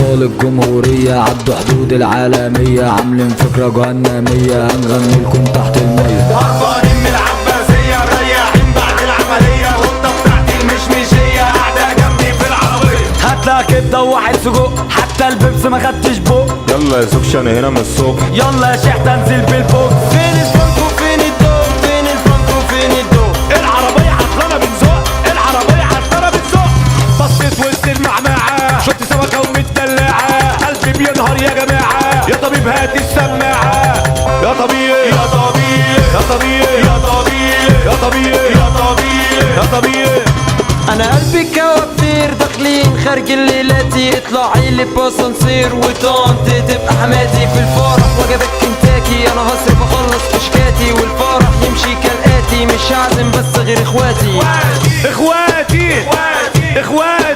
أبطال الجمهورية عدوا حدود العالمية، عاملين فكرة جهنمية هنغني لكم تحت المية. هربانين من العباسية رايحين بعد العملية، والطة بتاعتي المشمشية قاعدة جنبي في العربية. هاتلها كبدة وواحد سجق، حتى البيبس ما خدتش بق. يلا يا زوجش انا هنا من الصبح. يلا يا شيخ تنزل بالبوكس. فين الفرنك وفين الدوق، فين الفرنك وفين الدوق. العربية عطلانة بنزق، العربية عطلانة بنزق. بصيت وسط المعمعة، شفت سمكة ومتدلعة، قلبي بينهار يا جماعة. يا طبيب هات السماعة، يا طبيب يا طبيب يا طبيب يا طبيب يا طبيب يا طبيب يا طبيب. انا قلبي كوافير داخلين خارج الليلاتي، اطلعي لي باسانسير وطنط تبقى حماتي. في الفرح وجبات كنتاكي، انا هصرف اخلص كشكاتي، والفرح يمشي كالاتي، مش هعزم بس غير اخواتي. اخواتي اخواتي